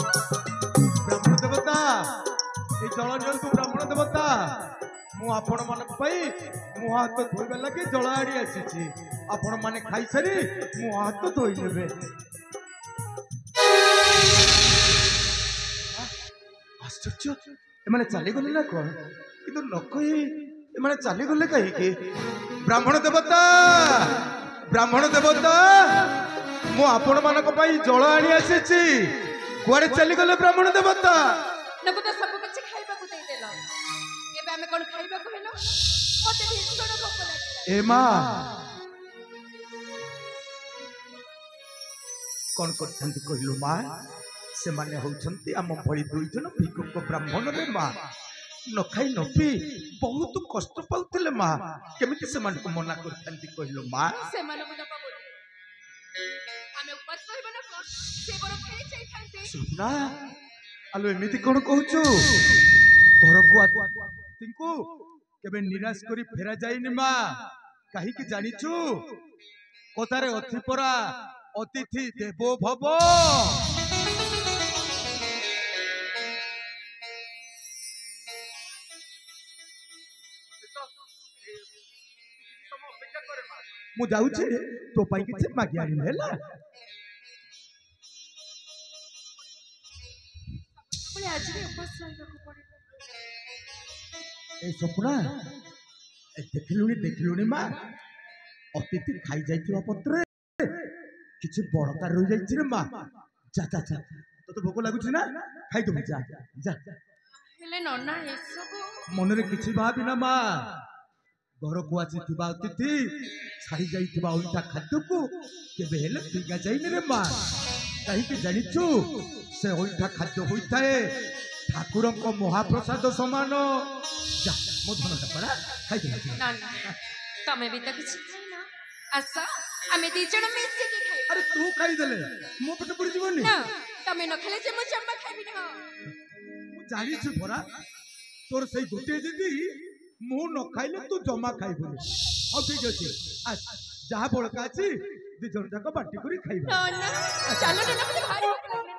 ब्राह्मण देवता ये जल नियंतु ब्राह्मण देवता मु आपण मान मु हाथ धोइबा लगे जल आड़ी आसी आपण माने खाई सारी मु हाथ धोई नेबे आश्चर्य एमाने चली गले ना कौन किंतु न कही एमाने चली गले कहीं ब्राह्मण देवता मु आपण मानक पई जल आनी आसी कुआड़े चली गले ब्राह्मण देवता नबु तो सब कुछ खाइबा को देई देलो एबे हमें कोन खाइबा को हेलो मते भीषण भोक लागिला ए मां कौन करथंती कहलो मां से माने होउछंती आम भली दुई जन भिक्षुक ब्राह्मण रे मां न खाई न पी बहुत कष्ट पाउतले मां केमिति से मन को मना करथंती कहलो मां से मन को दबा बोल हमें उपास रहबो न को से बरो खाई चाहि खाते सुना आलो एमिति कोन कहूछु घर को तिंकु केबे निराश करी फेरा जाईनी मां काहे कि जानिछु कोतारे अतिपरा अतिथि देवो भव मु जाउछे तो पाई किछ मागी आनी हेला बोले आज भी उपास रहबो को पड़े ए सपना ए देखलुनी मां अतिथि खाई जाइथिबा पत्रे किछ बड़कार रहि जाइछि रे मां जा जा जा तो भोक लागुछि ना खाई दो जा जा हेले नन्ना ए सब मन रे किछ भाबी ना मां घर को आसीथिबा अतिथि छाड़ी जाइथिबा उल्टा खाद्य को केबे हेले पिगा जाइने रे मां काहे कि जानिछु से उल्टा खाद्य होइथाए ठाकुर को महाप्रसाद समान जा मो धनटा पड़ा खाई दे ना ना तमे भी तो कुछ खाइना आसा हमें दी जण मिसे के खाइ अरे तू खाई देले मो पेट पुरी जीवनी ना तमे न खाले जे मो जम्मा खाइबी ना मु जानि छु भरा तोर सही गोटे दीदी मु न खाइले तू जमा खाइबनी औ ठीक अछि आज जहा बळका अछि दी जण जाक बाटी करी खाइबा ना ना चलो ना मुझे भारी भूख लग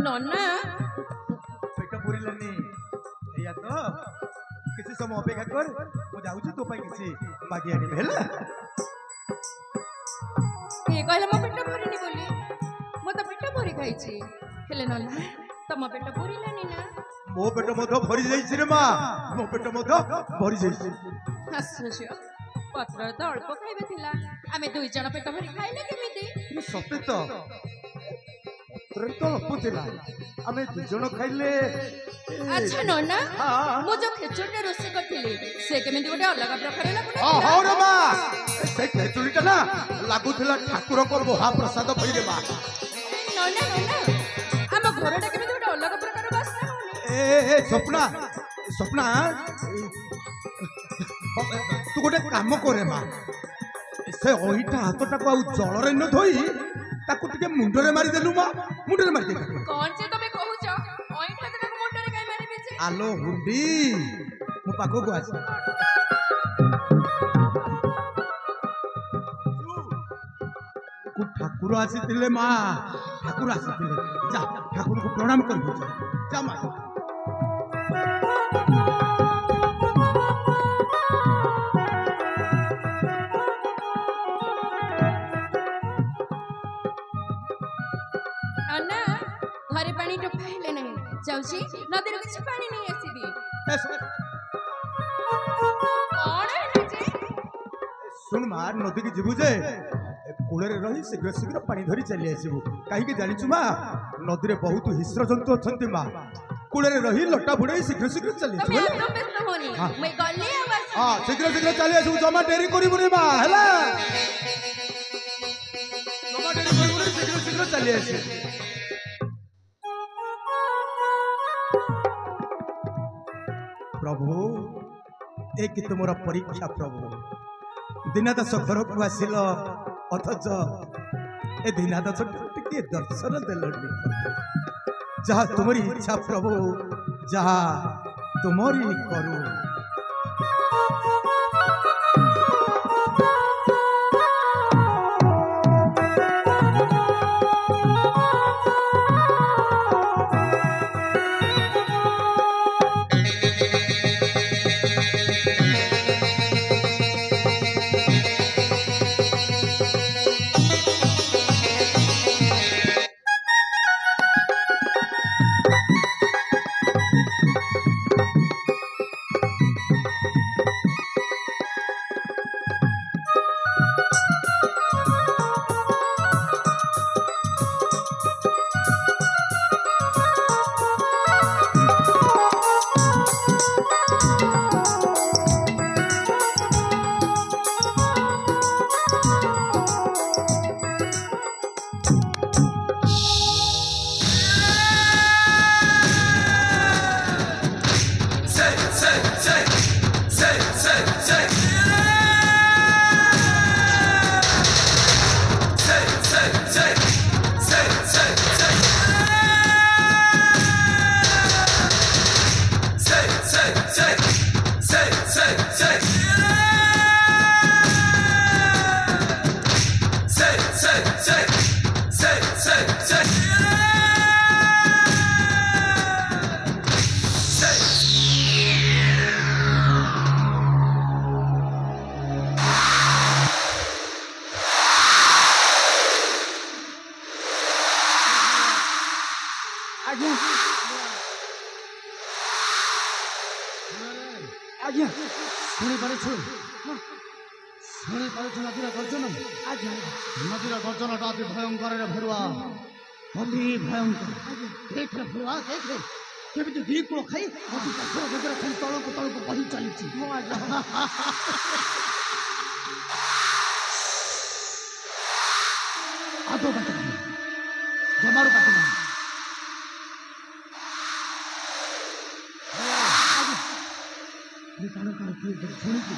नन्ना पेट पुरिलानी एया तो किसी समय अपेक्षा कर मु जाउछि तो पाई किछि मागी आनी भेला ये कहले मो पेट भरिनी बोली मो तो पेट भरि खाइछि हेले नन्ना तम पेट भरिलानी ना मो पेट मधो भरि जाइछि रे मां मो पेट मधो भरि जाइछि आश्चर्य पत्र तो अल्प खाइबे थिला आमे दुई जण पेट भरि खाइले केमिति सत्य तो पत्र तो अल्प थिला आमे दु जण खाइले अच्छा नन्ना हां मो जो खेचुड़ी रोसे करथिली से केमिति गोटे अलग प्रकार लागुना हो रे मां से खेचुड़ीटा ना लागुथिला ठाकुर को महाप्रसाद भई रे मां नन्ना नन्ना हम घरटा केमिति गोटे अलग प्रकार बासना होनी ए सपना सपना तू गोटे काम करे मां से ओइटा हातटा को जल रे न धोई ताकू टिके मुंडरे मारी देलु मां मुंडरे मारी दे कौन से तमे कहूछ ओइ ठाकुर को मुंडरे काई मारिबे जे आलो हुंडी मु पाखो को आसी को ठाकुर आसीतिले मां ठाकुर आसीतिले जा ठाकुर को प्रणाम कर जा मां ପାଣି ଟୋପା ହେଲେ ନାହିଁ ଯାଉଛି ନଦୀରୁ କିଛି ପାଣି ନେଇ ଆସିବି କଣ ହେଲା ଯେ ଶୁଣ ମା ନଦୀ କି ଯିବୁ ଯେ କୂଳରେ ରହି ଶୀଘ୍ର ଶୀଘ୍ର ପାଣି ଧରି ଚାଲି ଆସିବୁ କାହିଁକି ଜାଣିଛୁ ମା ନଦୀରେ ବହୁତ ହିଂସ୍ର ଜନ୍ତୁ ଅଛନ୍ତି ମା କୂଳରେ ରହି ଲଟା ବୁଡେଇ ଶୀଘ୍ର ଶୀଘ୍ର ଚାଲି ଆସିବୁ ହଁ ଶୀଘ୍ର ଶୀଘ୍ର ଚାଲି ଆସିବୁ ଜମା ଡେରି କରିବୁନି ମା ହେଲା ଜମା ଡେରି କରିବୁନି ଶୀଘ୍ର ଶୀଘ୍ର ଚାଲି ଆସିବୁ ପ୍ରଭୁ ଏ କି ତୁମର ପରୀକ୍ଷା ପ୍ରଭୁ ଦୀନାଦାସ ଘରକୁ ଆସିଲ ଅଥଚ ଏ ଦୀନାଦାସ ଟିକେ ଦର୍ଶନ ଦେଲନି ଯାହା ତୁମରି ଇଚ୍ଛା ପ୍ରଭୁ ଯାହା ତୁମରି କରୁ ଆଜ୍ଞା ଶୁଣିପାରୁଛୁ ନଦୀର ଗର୍ଜନ ଆଜ୍ଞା ନଦୀର ଗର୍ଜନଟା ଅତି ଭୟଙ୍କରରେ ଭରୁଆ ଅତି ଭୟଙ୍କର ଦେଖେ ଭରୁଆ ଦେଖେ କେମିତି ଦି କୂଳ ଖାଇ ଅତି ପଥର ବେଗରେ ଖାଲି ତଳକୁ ତଳକୁ ବହି ଚାଲିଛି ଆଦୌ ବାଟ ନାହିଁ ଜମାରୁ ବାଟ ନାହିଁ ଶୁଣିଛୁ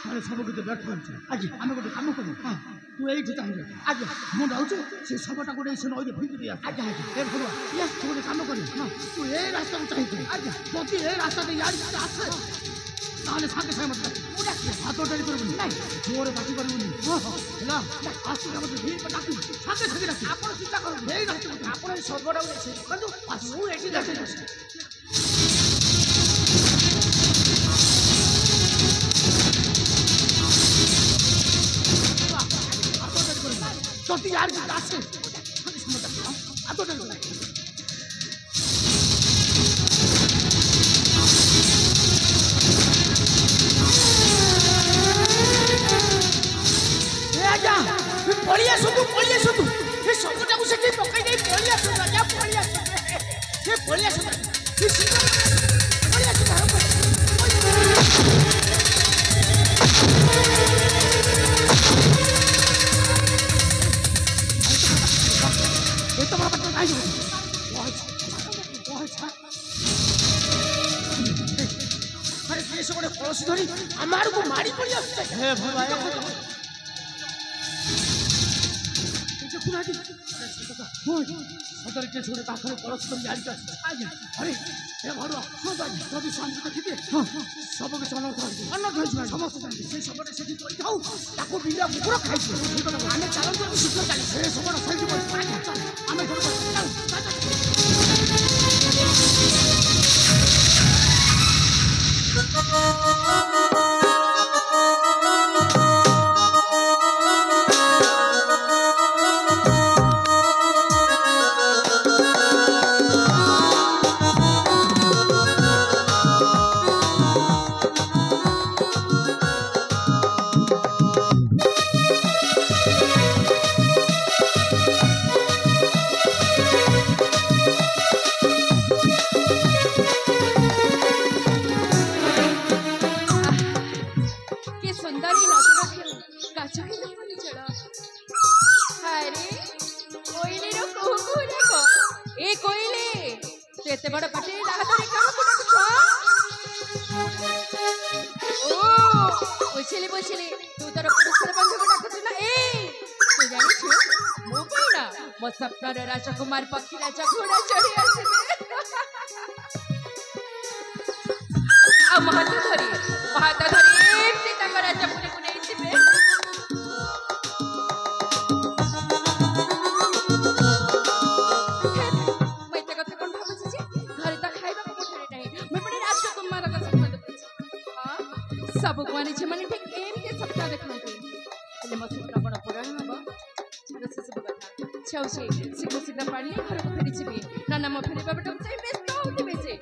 ତାହେଲେ ସବୁ କିଛି ବ୍ୟର୍ଥ ହେଉଛି ଆଜି ଆମେ ଗୋଟେ କାମ କରୁ ତୁ ଏଇଠି ଚାହିଁବେ ଆଜ୍ଞା ମୁଁ ଯାଉଛି ସେ ଶବଟାକୁ ନେଇ ସେ ନଈରେ ଫିଙ୍ଗି ଦେଇ ଆଜ୍ଞା ଆଜ୍ଞା ଏ ଭରୁଆ ତୁ ଗୋଟେ କାମ କରିବୁ ତୁ ଏ ରାସ୍ତାକୁ ଚାହିଁଛୁ ଆଜ୍ଞା ଯଦି ଏ ରାସ୍ତା ଦେଇ ଆସେ ତାହେଲେ ସାଙ୍ଗେ ସାଙ୍ଗେ ମତେ ହାତ ଡେରି କରିବୁନି ନାଇଁ ଜୋରେ ବାଟି କରିବୁନି ହେଲା ଆସିକି ମତେ ଧୀରେ ଡାକିବୁ ସାଙ୍ଗେ ସାଙ୍ଗେ ଡାକି ଆପଣ ଚିନ୍ତା କରନ୍ତୁ ଏଇ ରାସ୍ତାକୁ ଆପଣ ଏ ଶବଟାକୁ ଦେଖନ୍ତୁ ମୁଁ ଏଠି ଦେଖି যদি আর আসে পড়িয়া শুধু সে সবটাকে সেটি পকাই দেই পড়িয়া শুধু রাজা পড়িয়া সে পড়িয়া শুধু পড়িয়া শুধু কলসি ধরি আমার মারি পড়ি আসছে সদরকে ছোড়ে তারপরে কলসি ধরি জারি আচ্ছা আরে এ ভরুয়া যদি শান্তি দেখিতে সবকে চলাতে হবে অন্য ধরেছি সমস্ত জানবে সেই সবটা সেটি করে খাও তাকে বিলা মুখর খাইছে আমি চালন করে শুদ্ধ চালি সে সবটা সেটি করে আমি ନଦୀ ମଧ୍ୟରୁ କାଚ କିନ୍ତୁ ପରିଚଳ। ଆରେ କୋଇଲିର କୁହୁ କୁହୁ ଡାକ। ଏ କୋଇଲି ତୁ ଏତେ ବଡ଼ ପାଟିରେ ହାତରେ କାହାକୁ ଡାକୁଛ? ଓ ବୁଝିଲି ବୁଝିଲି, ତୁ ତୋର ପୁରୁଷର ବନ୍ଧୁକୁ ଡାକୁଛୁ ନା? ତୁ ଜାଣିଛୁ ମୁଁ କଣ? ମୋ ସ୍ୱପ୍ନର ରାଜକୁମାର ପକ୍ଷୀ ରାଜା ଘୋଡ଼ା ଚଢ଼ି ଆସିବେ ଆଉ ମୋ ହାତ ଧରି ଏମିତି ତାଙ୍କ ରାଜପୁରୀକୁ ନେଇଯିବେ। ମୁଁ ଏତେ କଥା କଣ ଭାବୁଛି ଯେ ଘରେ ତ ଖାଇବାକୁ କୋଠରୀ ନାହିଁ, ମୁଁ ଏପଟେ ରାଜକୁମାରଙ୍କ ସ୍ୱପ୍ନ ଦେଖୁଛି। ହଁ, ସବୁ କୁଆଁରୀ ଝିଅମାନେ ଠିକ୍ ଏମିତି ସ୍ୱପ୍ନ ଦେଖନ୍ତି, ହେଲେ ମୋ ସ୍ୱପ୍ନ କଣ ପୂରଣ ହବ? ଛାଡ଼ ସେସବୁ କଥା। ଛାଉଛି ଶୀଘ୍ର ଶୀଘ୍ର ପାଣି ନେଇ ଘରକୁ ଫେରିଯିବି। ନନା ମୋ ଫେରିବା ବାଟକୁ ଯାଇ ବ୍ୟସ୍ତ ହଉଥିବେ ଯେ।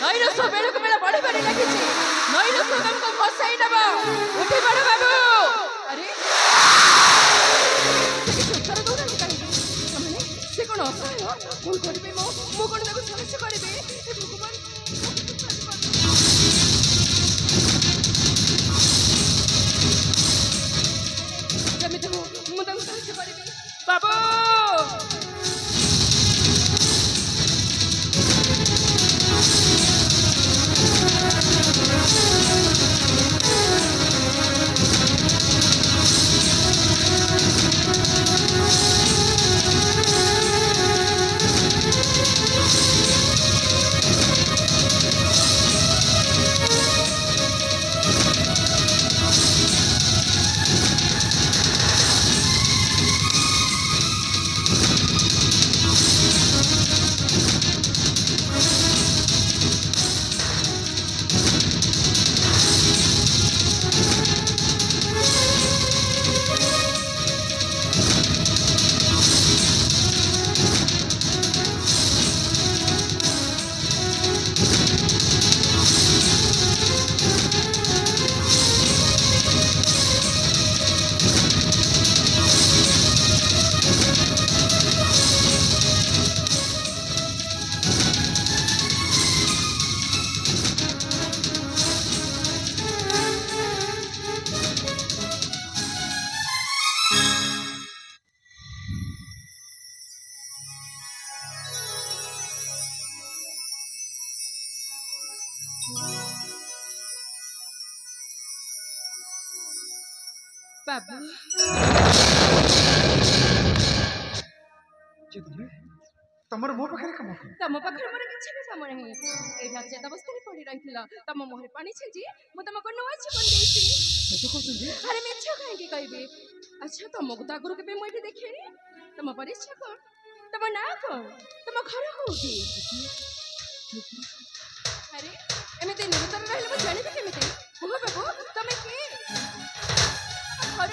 ନଈର ସ୍ୱ ବେଳକୁ ବେଳ ବଢ଼ିବାରେ ଲାଗିଛି। ନଈର ସ୍ୱ ତମକୁ ଭସାଇ ନେବ। ଉଠି ପଡ଼ ବାବୁ। ଆରେ ଉତ୍ତର ଦଉନାହାନ୍ତି କାହିଁକି? ସେମାନେ ସେ କଣ ଅସହାୟ? କଣ କରିବେ? ମୁଁ କଣ ତାକୁ ସାହାଯ୍ୟ କରିବି? ଭଗବାନ, ଯେମିତି ହଉ ମୁଁ ତାଙ୍କୁ ସାହାଯ୍ୟ କରିବି। ବାବୁ ବାବୁ ତମର ମୋ ପାଖରେ କାମ କଣ? ତମ ପାଖରେ ମୋର କିଛି ବି କାମ ନାହିଁ। ଏଇଠି ଅଚେତ ଅବସ୍ଥାରେ ପଡ଼ି ରହିଥିଲା, ତମ ମୁହଁରେ ପାଣି ଛିଞ୍ଚି ମୁଁ ତମକୁ ନୂଆ ଜୀବନ ଦେଇଛି। ଆରେ ମିଛ କାହିଁକି କହିବି? ଆଚ୍ଛା, ତମକୁ ତ ଆଗରୁ କେବେ ମୁଁ ଏଠି ଦେଖିନି। ତମ ପରିଚୟ କଣ? ତମ ନାଁ କଣ? ତମ ଘର କୋଉଠି? ଆରେ ଏମିତି ନିରୁତ୍ତର ରହିଲେ ମୁଁ ଜାଣିବି କେମିତି? କୁହ ବାବୁ, ତମେ କିଏ? ଘର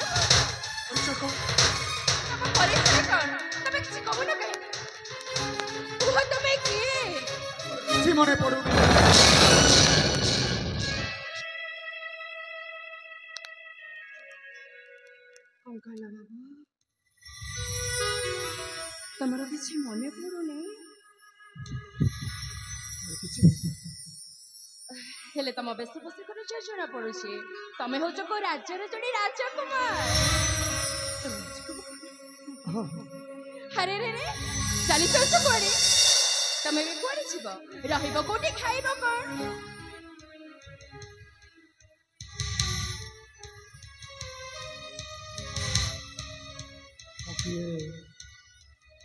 ତମ ପରିଚୟ କଣ? ତମେ କିଛି କହୁନ କାହିଁକି? କୁହ ତମେ କିଏ? କିଛି ମନେ ପଡୁନି। କଣ କହିଲ ବାବୁ? ତମର କିଛି ମନେ ପଡୁନି? ହେଲେ ତମ ବେଶ ପୋଷାକରୁ ଜଣା ପଡୁଛି ତମେ ହଉଛ କୋଉ ରାଜ୍ୟର ଜଣେ ରାଜକୁମାର। ଆରେ ରେ ରେ, ଚାଲି ଚାଲୁଛ କୁଆଡେ? ତମେ ବି କୁଆଡେ ଯିବ? ରହିବ କୋଉଠି? ଖାଇବ କଣ?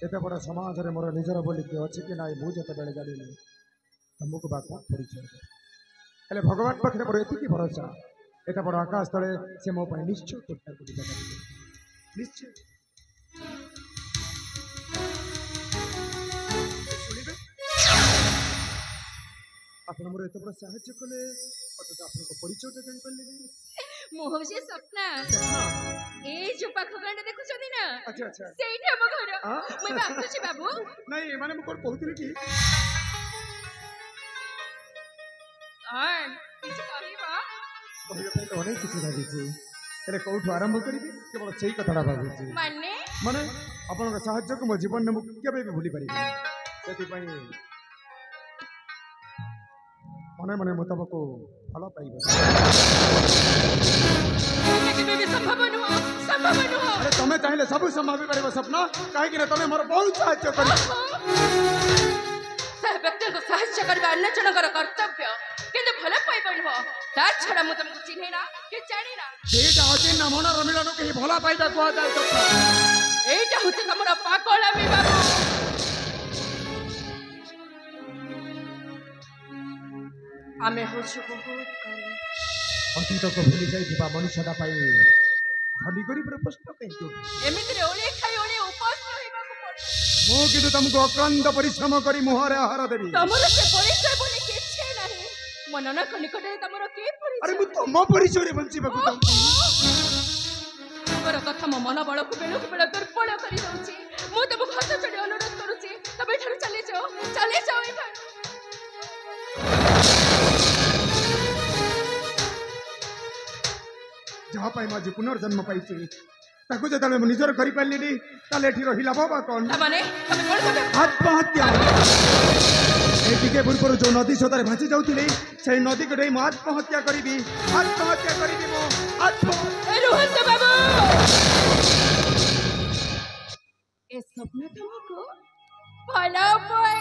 ଏତେ ବଡ଼ ସମାଜରେ ମୋର ନିଜର ବୋଲି କିଏ ଅଛି କି ନାହିଁ ମୁଁ ଯେତେବେଳେ ଜାଣିଲି ତମକୁ ବାପା ପରିଚୟ ଦେବି। ହେଲେ ଭଗବାନ ପାଖରେ ମୋର ଏତିକି ଭରସା, ଏତେ ବଡ଼ ଆକାଶ ତଳେ ସେ ମୋ ପାଇଁ ନିଶ୍ଚୟ କୋଟା କୋଟି ଜାଗା ଦେବେ। ନିଶ୍ଚୟ ଶୁଣିବେ, ଆପଣ ମୋର ଏତେ ବଡ଼ ସାହାଯ୍ୟ କଲେ, ଅଥଚ ଆପଣଙ୍କ ପରିଚୟଟା ଜାଣିପାରିଲେନି। ମୁଁ ହଉଛି ସ୍ୱପ୍ନା। ଏଇ ଯୋଉ ପାଖ ଗାଁଟା ଦେଖୁଛନ୍ତି ନା, ଆଚ୍ଛା ଆଚ୍ଛା, ସେଇଠି ଆମ ଘର। ମୁଁ ଏବେ ଆସୁଛି ବାବୁ। ନାଇଁ ମାନେ ମୁଁ କଣ କହୁଥିଲି କି କଣ କିଛି କହିବ? କହିବା ପାଇଁ ତ ଅନେକ କିଛି ଭାବିଛି ହେଲେ କୋଉଠୁ ଆରମ୍ଭ କରିବି କେବଳ ସେଇ କଥାଟା ଭାବୁଛି ମାନେ ମାନେ ଆପଣଙ୍କ ସାହାଯ୍ୟକୁ ମୋ ଜୀବନରେ ମୁଁ କେବେ ବି ଭୁଲି ପାରିବି ସେଥିପାଇଁ ମନେ ମନେ ମୁଁ ତମକୁ ଭଲ ପାଇବି କେବେ ବି ସମ୍ଭବ ନୁହଁ ସମ୍ଭବ ନୁହଁ ଆରେ ତମେ ଚାହିଁଲେ ସବୁ ସମ୍ଭବ ହେଇପାରିବ ସ୍ୱପ୍ନ କାହିଁକି ନା ତମେ ମୋର ବହୁତ ସାହାଯ୍ୟ କରିବ ସେ ବ୍ୟକ୍ତିଙ୍କୁ ସାହାଯ୍ୟ କରିବା ଅନ୍ୟ ଜଣଙ୍କର କର୍ତ୍ତବ୍ୟ କିନ୍ତୁ ଭଲ ପାଇବ ନୁହଁ ତା ଛଡ଼ା ମୁଁ ତମକୁ ଚିହ୍ନେ ନା କି ଜାଣି ନା ସେଇଟା ଅଚିହ୍ନା ମନର ମିଳନକୁ ହିଁ ଭଲ ପାଇବା କୁହାଯାଏ ସ୍ୱପ୍ନ ଏଇଟା ହଉଛି ତମର ପାଗଳାମି ବାବୁ ଆମେ ହଉଛୁ ବହୁତ କମ୍ ଅତୀତକୁ ଭୁଲି ଯାଇଥିବା ମଣିଷଟା ପାଇଁ ଧନୀ ଗରିବର ପ୍ରଶ୍ନ କାହିଁକି ଏମିତିରେ ଓଳିଏ ଖାଇ ଓଳିଏ ଉପାସ ରହିବାକୁ ପଡେ ମୁଁ କିନ୍ତୁ ତମକୁ ଅକ୍ଲାନ୍ତ ପରିଶ୍ରମ କରି ମୁହଁରେ ଆହାର ଦେବି ତମର ସେ ପରିଚୟ ବୋଲି କିଛି ନାହିଁ ମନନଙ୍କ ନିକଟରେ ତମର କି ଆରେ ପରିଚୟ ମୁଁ ତମ ପରିଚୟରେ ବଞ୍ଚିବାକୁ ଚାହୁଁଛି ତମର କଥା ମୋ ମନ ବଳକୁ ବେଳକୁ ବେଳ ଦୁର୍ବଳ କରି ଦଉଛି ମୁଁ ତମକୁ ହାତ ଯୋଡ଼ି ଅନୁରୋଧ କରୁଛି ତମେ ଏଠାରୁ ଚାଲିଯାଅ ଏଠାରୁ ଯାହା ପାଇଁ ମୁଁ ଆଜି ପୁନର୍ଜନ୍ମ ପାଇଛି ତାକୁ ଯେତେବେଳେ ମୁଁ ନିଜର କରିପାରିଲିନି ତାହେଲେ ଏଠି ରହି ଲାଭ ବା କ'ଣ ମାନେ ତମେ କ'ଣ କରିବ ଆତ୍ମହତ୍ୟା এই ଟିକେ ପୂର୍ବରୁ ଯୋଉ ନଦୀ ସଦାରେ ଭାସି ଯାଉଥିଲି ସେଇ ନଦୀକୁ ନେଇ ମୁଁ ଆତ୍ମହତ୍ୟା କରିବି ମୁଁ ରୁହନ୍ତୁ ବାବୁ ଏ ସ୍ୱପ୍ନ ତମକୁ ଭଲ ପାଏ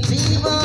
Viva